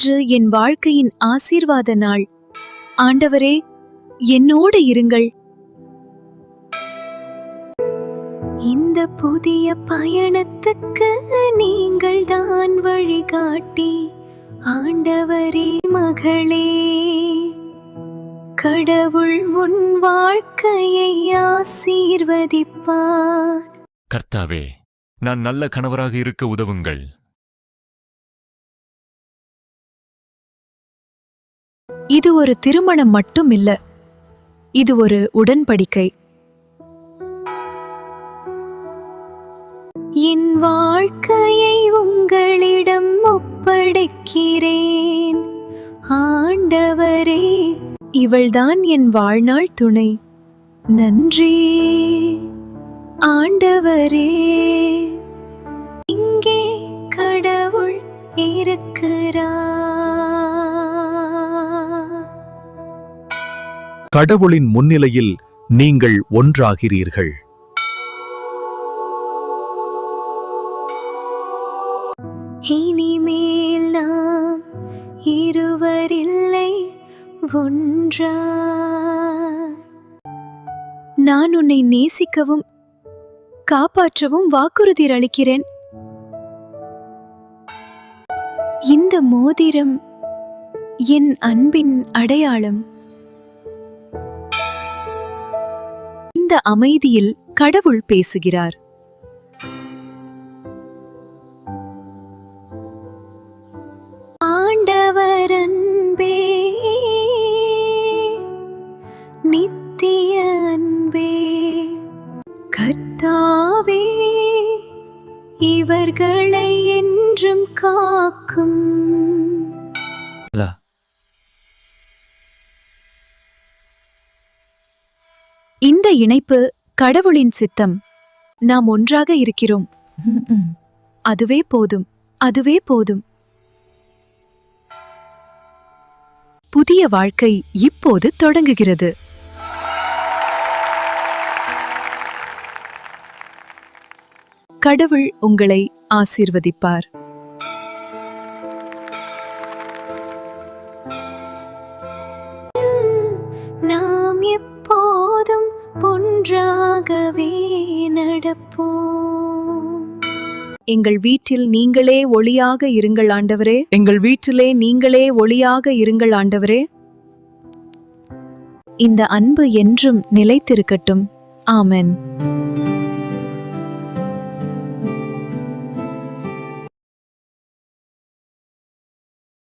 இன்று என் வாழ்க்கையின் ஆசீர்வாத நாள். ஆண்டவரே, என்னோடு இருங்கள். இந்த புதிய பயணத்துக்கு நீங்கள் தான் வழிகாட்டி. ஆண்டவரே, மகளே, கடவுள் உன் வாழ்க்கையை ஆசீர்வதிப்பார். கர்த்தாவே, நான் நல்ல கணவராக இருக்க உதவுங்கள். இது ஒரு திருமணம் மட்டும் இல்ல, இது ஒரு உடன்படிக்கை. என் வாழ்க்கையை உங்களிடம் ஒப்படைக்கிறேன். ஆண்டவரே, இவள்தான் என் வாழ்நாள் துணை. நன்றி ஆண்டவரே. இங்கே கடவுள் இருக்கிறார். கடவுளின் முன்னிலையில் நீங்கள் ஒன்றாகிறீர்கள். இனிமேல் நாம் இருவரில்லை, ஒன்றா. நான் உன்னை நேசிக்கவும் காப்பாற்றவும் வாக்குறுதி அளிக்கிறேன். இந்த மோதிரம் என் அன்பின் அடையாளம். இந்த அமைதியில் கடவுள் பேசுகிறார். ஆண்டவர் அன்பே, நித்திய அன்பே, கர்த்தாவே, இவர்களை என்றும் காக்கும். இந்த இணைப்பு கடவுளின் சித்தம். நாம் ஒன்றாக இருக்கிறோம். அதுவே போதும், அதுவே போதும். புதிய வாழ்க்கை இப்போது தொடங்குகிறது. கடவுள் உங்களை ஆசீர்வதிப்பார். நாம் எப்போதும் ஒன்றாகவே நடப்போம். எங்கள் வீட்டில் நீங்களே ஒளியாக இருங்கள் ஆண்டவரே. எங்கள் வீட்டிலே நீங்களே ஒளியாக இருங்கள் ஆண்டவரே. இந்த அன்பு என்றும் நிலைத்திருக்கட்டும். ஆமென்.